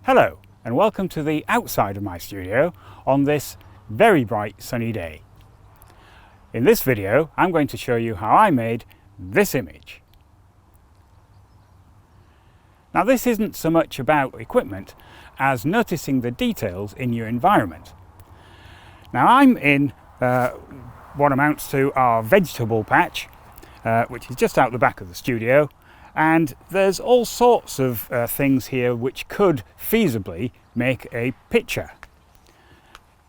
Hello and welcome to the outside of my studio on this very bright sunny day. In this video I'm going to show you how I made this image. Now this isn't so much about equipment as noticing the details in your environment. Now I'm in what amounts to our vegetable patch, which is just out the back of the studio. And there's all sorts of things here which could feasibly make a picture.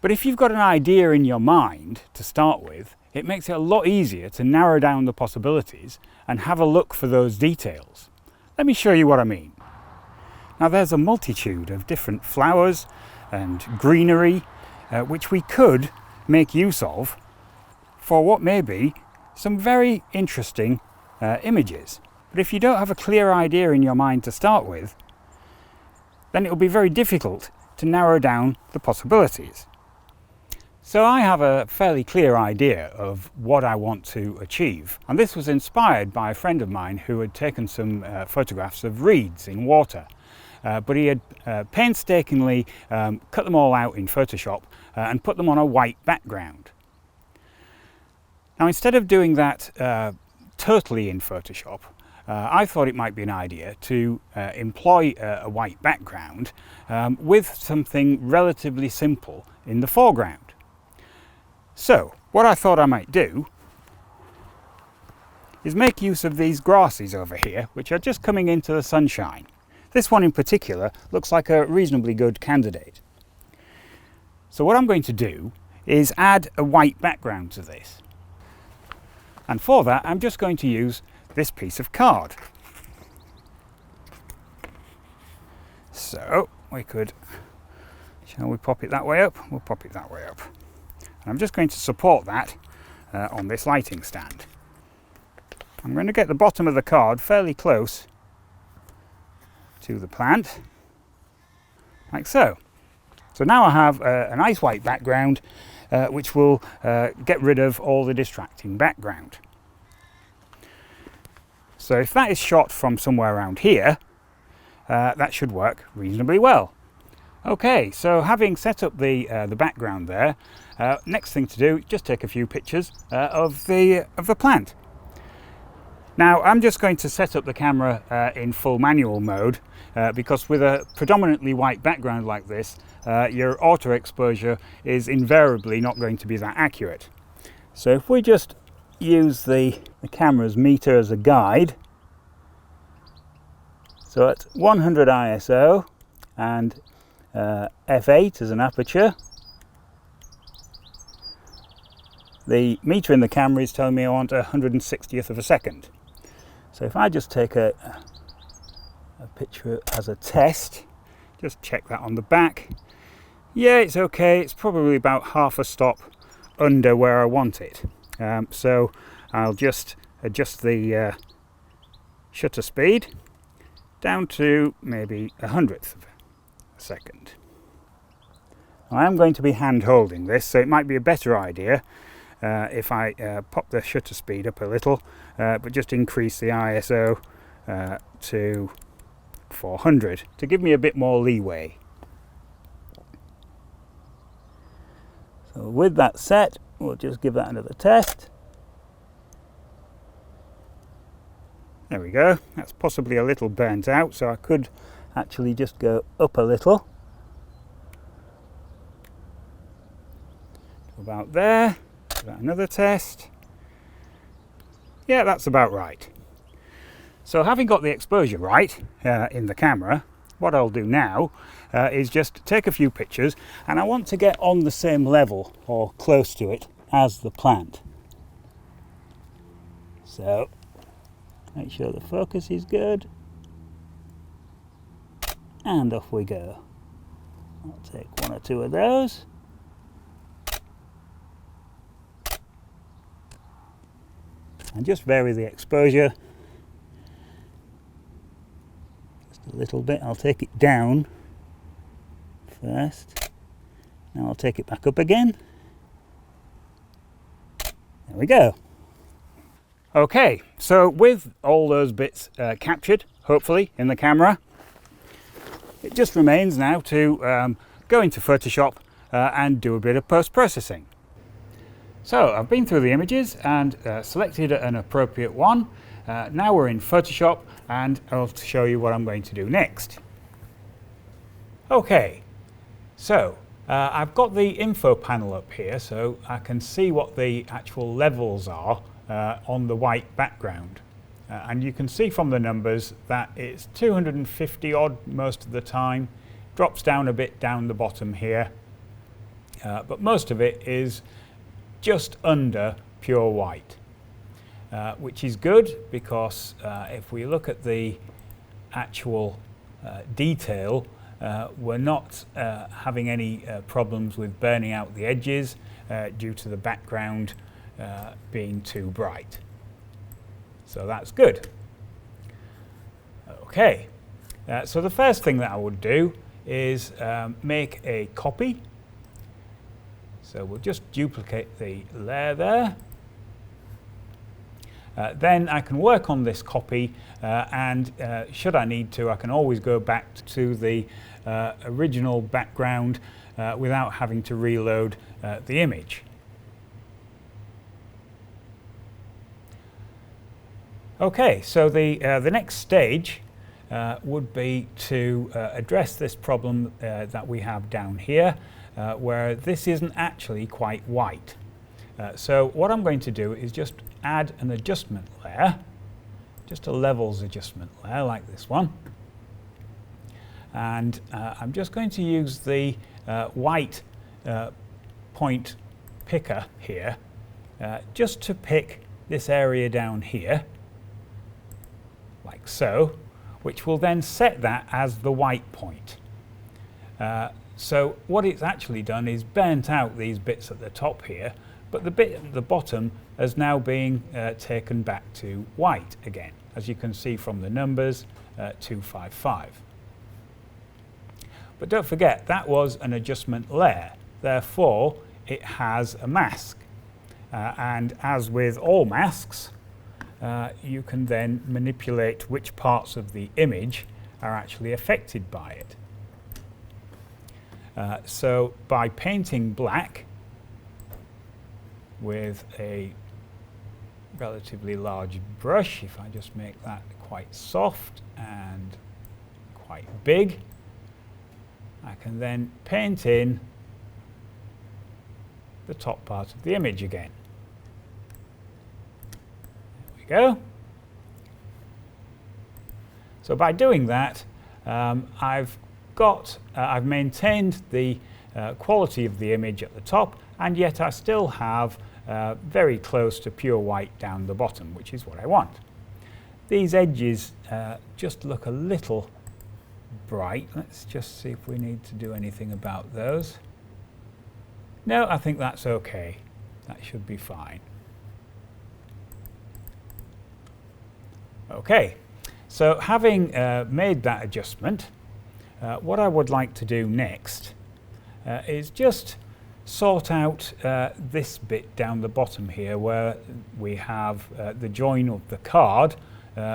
But if you've got an idea in your mind to start with, it makes it a lot easier to narrow down the possibilities and have a look for those details. Let me show you what I mean. Now there's a multitude of different flowers and greenery which we could make use of for what may be some very interesting images. But if you don't have a clear idea in your mind to start with, then it will be very difficult to narrow down the possibilities. So I have a fairly clear idea of what I want to achieve. And this was inspired by a friend of mine who had taken some photographs of reeds in water. But he had painstakingly cut them all out in Photoshop and put them on a white background. Now instead of doing that totally in Photoshop, I thought it might be an idea to employ a white background with something relatively simple in the foreground. So what I thought I might do is make use of these grasses over here, which are just coming into the sunshine. This one in particular looks like a reasonably good candidate. So what I'm going to do is add a white background to this. And for that I'm just going to use this piece of card. So we could, shall we pop it that way up? We'll pop it that way up. And I'm just going to support that on this lighting stand. I'm going to get the bottom of the card fairly close to the plant, like so. So now I have a nice white background which will get rid of all the distracting background. So if that is shot from somewhere around here, that should work reasonably well. Okay, so having set up the background there, next thing to do, just take a few pictures of the plant. Now I'm just going to set up the camera in full manual mode because with a predominantly white background like this, your auto exposure is invariably not going to be that accurate. So if we just use the camera's meter as a guide, so at 100 ISO and f8 as an aperture, the meter in the camera is telling me I want 160th of a second. So if I just take a picture as a test, just check that on the back. Yeah, it's okay, it's probably about half a stop under where I want it. So I'll just adjust the shutter speed down to maybe 100th of a second. I am going to be hand holding this, so it might be a better idea if I pop the shutter speed up a little, but just increase the ISO to 400 to give me a bit more leeway. So with that set, we'll just give that another test. There we go. That's possibly a little burnt out, so I could actually just go up a little. About there. Give that another test. Yeah, that's about right. So having got the exposure right in the camera, what I'll do now is just take a few pictures, and I want to get on the same level or close to it as the plant. So make sure the focus is good, and off we go. I'll take one or two of those. And just vary the exposure just a little bit. I'll take it down first. Now I'll take it back up again. There we go. Okay, so with all those bits captured, hopefully, in the camera, It just remains now to go into Photoshop and do a bit of post-processing. So I've been through the images and selected an appropriate one. Now we're in Photoshop and I'll show you what I'm going to do next. Okay, so I've got the info panel up here so I can see what the actual levels are on the white background. And you can see from the numbers that it's 250 odd most of the time, drops down a bit down the bottom here, but most of it is just under pure white, which is good because if we look at the actual detail, we're not having any problems with burning out the edges due to the background being too bright. So that's good. Okay, so the first thing that I would do is make a copy. So we'll just duplicate the layer there. Then I can work on this copy and should I need to, I can always go back to the original background without having to reload the image. Okay, so the next stage would be to address this problem that we have down here where this isn't actually quite white. So what I'm going to do is just add an adjustment layer, just a levels adjustment layer like this one. And I'm just going to use the white point picker here just to pick this area down here, like so, which will then set that as the white point. So what it's actually done is burnt out these bits at the top here, but the bit at the bottom has now been taken back to white again, as you can see from the numbers 255. But don't forget, that was an adjustment layer, therefore it has a mask. And as with all masks, you can then manipulate which parts of the image are actually affected by it. So by painting black with a relatively large brush, if I just make that quite soft and quite big, I can then paint in the top part of the image again. Go. So by doing that, I've maintained the quality of the image at the top, and yet I still have very close to pure white down the bottom, which is what I want. These edges just look a little bright. Let's just see if we need to do anything about those. No, I think that's okay. That should be fine. Okay, so having made that adjustment, what I would like to do next is just sort out this bit down the bottom here where we have the join of the card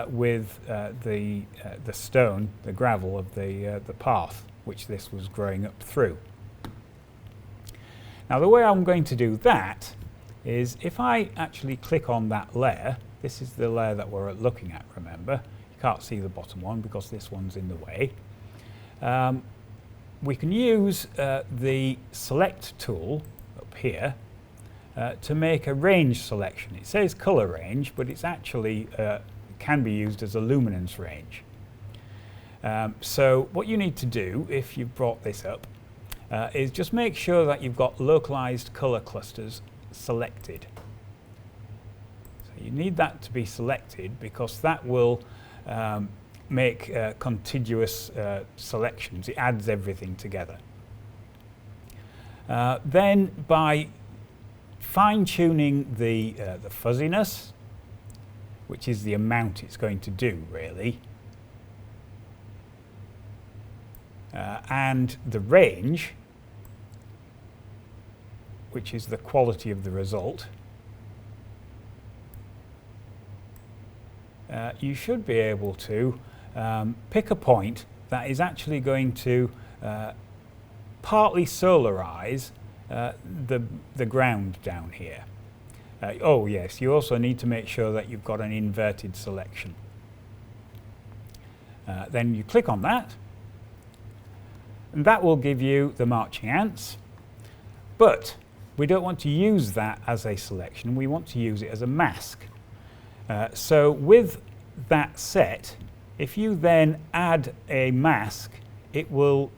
with the stone, the gravel of the path which this was growing up through. Now the way I'm going to do that is if I actually click on that layer, this is the layer that we're looking at, remember. You can't see the bottom one because this one's in the way. We can use the select tool up here to make a range selection. It says color range, but it's actually can be used as a luminance range. So what you need to do if you've brought this up is just make sure that you've got localized color clusters selected. You need that to be selected because that will make contiguous selections. It adds everything together. Then by fine-tuning the fuzziness, which is the amount it's going to do really, and the range, which is the quality of the result, you should be able to pick a point that is actually going to partly solarize the ground down here. Oh yes, you also need to make sure that you've got an inverted selection. Then you click on that, and that will give you the marching ants, but we don't want to use that as a selection, we want to use it as a mask. So with that set, if you then add a mask, it will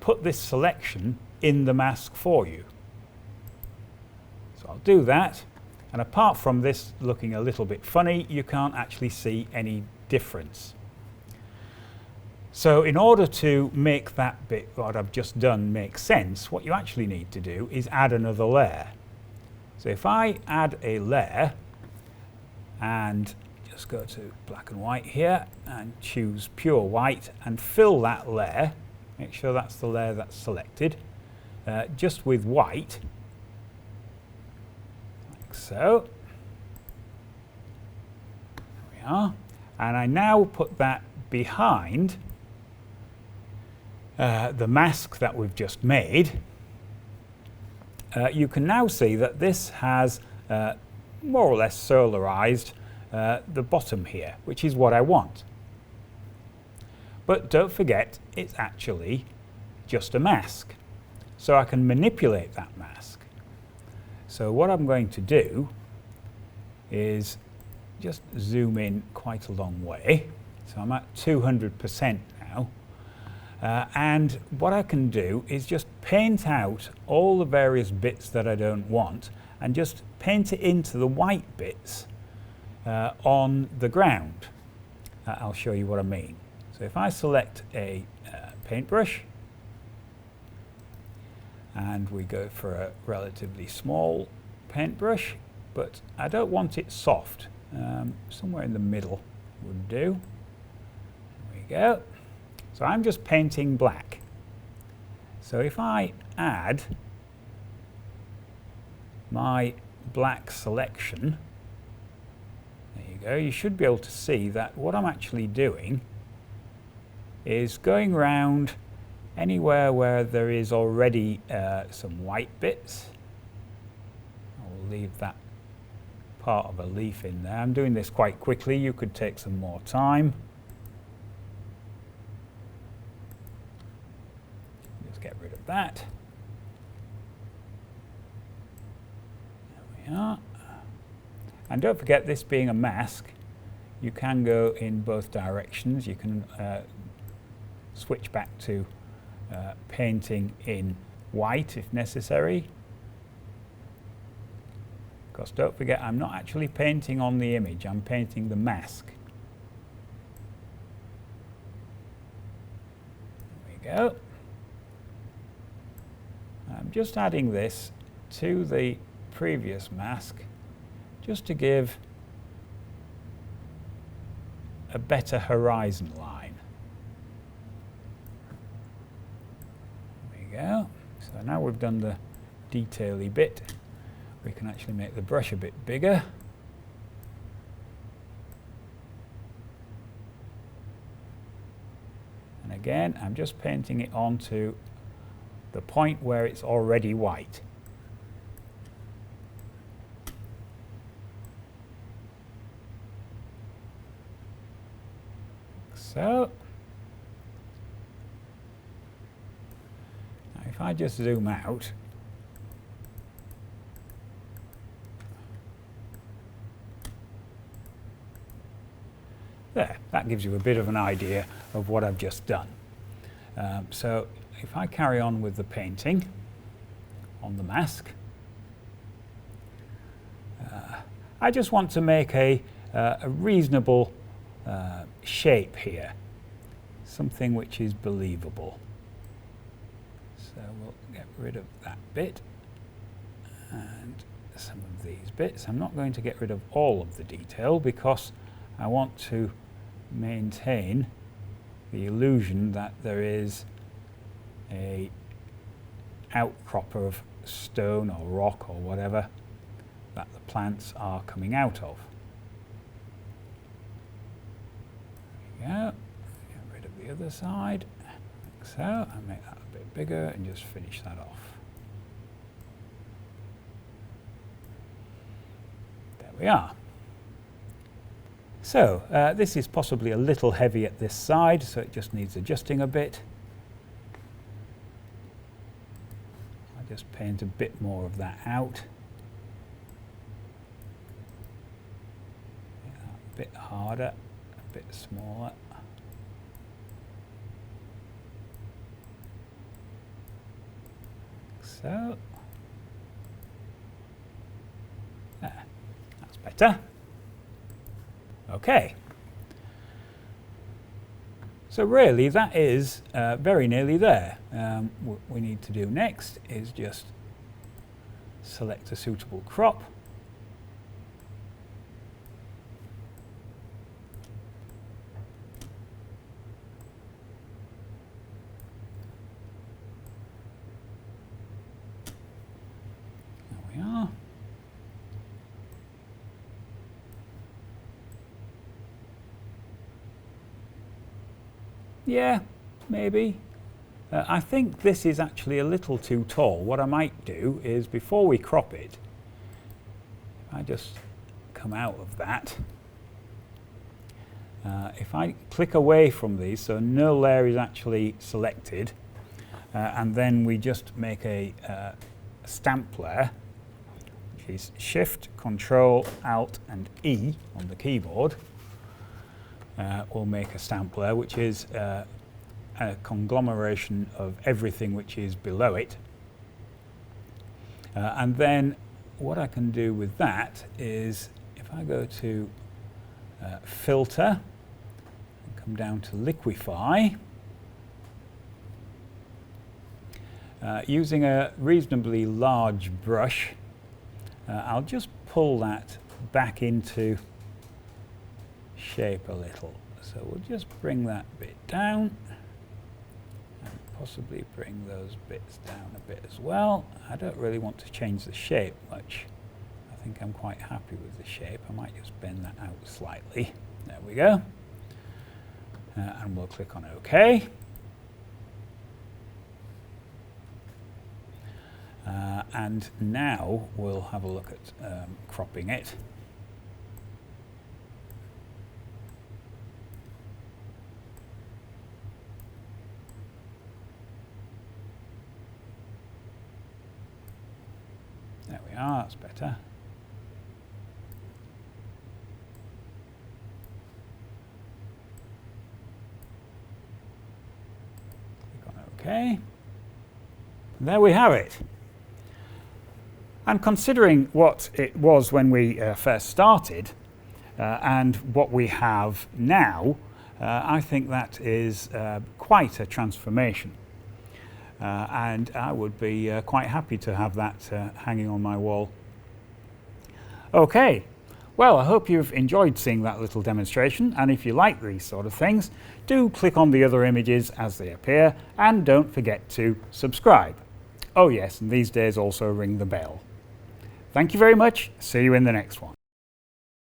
put this selection in the mask for you. So I'll do that, and apart from this looking a little bit funny, you can't actually see any difference. So in order to make that bit, what I've just done, make sense, what you actually need to do is add another layer. So if I add a layer and just go to black and white here and choose pure white and fill that layer, make sure that's the layer that's selected, just with white, like so. There we are. And I now put that behind the mask that we've just made. You can now see that this has more or less solarized the bottom here, which is what I want. But don't forget, it's actually just a mask. So I can manipulate that mask. So what I'm going to do is just zoom in quite a long way. So I'm at 200% now. And what I can do is just paint out all the various bits that I don't want and just paint it into the white bits on the ground. I'll show you what I mean. So if I select a paintbrush and we go for a relatively small paintbrush, but I don't want it soft. Somewhere in the middle would do. There we go. So I'm just painting black. So if I add my black selection, there you go, you should be able to see that what I'm actually doing is going around anywhere where there is already some white bits. I'll leave that part of a leaf in there. I'm doing this quite quickly, you could take some more time. Get rid of that. There we are. And don't forget, this being a mask, you can go in both directions. You can switch back to painting in white if necessary. Because don't forget, I'm not actually painting on the image, I'm painting the mask. There we go. I'm just adding this to the previous mask just to give a better horizon line. There we go. So now we've done the detail-y bit, we can actually make the brush a bit bigger. And again, I'm just painting it onto the point where it's already white. So, now if I just zoom out, there, that gives you a bit of an idea of what I've just done. So if I carry on with the painting on the mask, I just want to make a reasonable shape here, something which is believable. So we'll get rid of that bit and some of these bits. I'm not going to get rid of all of the detail because I want to maintain the illusion that there is a outcrop of stone or rock or whatever that the plants are coming out of. There we go. Get rid of the other side. So I'll make that a bit bigger and just finish that off. There we are. So this is possibly a little heavy at this side, so it just needs adjusting a bit. I'll just paint a bit more of that out. Make that a bit harder, a bit smaller. So, there, that's better. Okay. So really that is very nearly there. What we need to do next is just select a suitable crop. Yeah, maybe. I think this is actually a little too tall. What I might do is, before we crop it, I just come out of that. If I click away from these, so no layer is actually selected, and then we just make a stamp layer, which is Shift, Control, Alt and E on the keyboard. We'll make a stamp layer, which is a conglomeration of everything which is below it. And then what I can do with that is, if I go to Filter, and come down to Liquify, using a reasonably large brush, I'll just pull that back into shape a little. So we'll just bring that bit down and possibly bring those bits down a bit as well. I don't really want to change the shape much. I think I'm quite happy with the shape. I might just bend that out slightly. There we go. And we'll click on OK. And now we'll have a look at cropping it. There we are, that's better. Click on OK. And there we have it. And considering what it was when we first started and what we have now, I think that is quite a transformation. And I would be quite happy to have that hanging on my wall. Okay, well, I hope you've enjoyed seeing that little demonstration, and if you like these sort of things, do click on the other images as they appear, and don't forget to subscribe. Oh yes, and these days also ring the bell. Thank you very much. See you in the next one.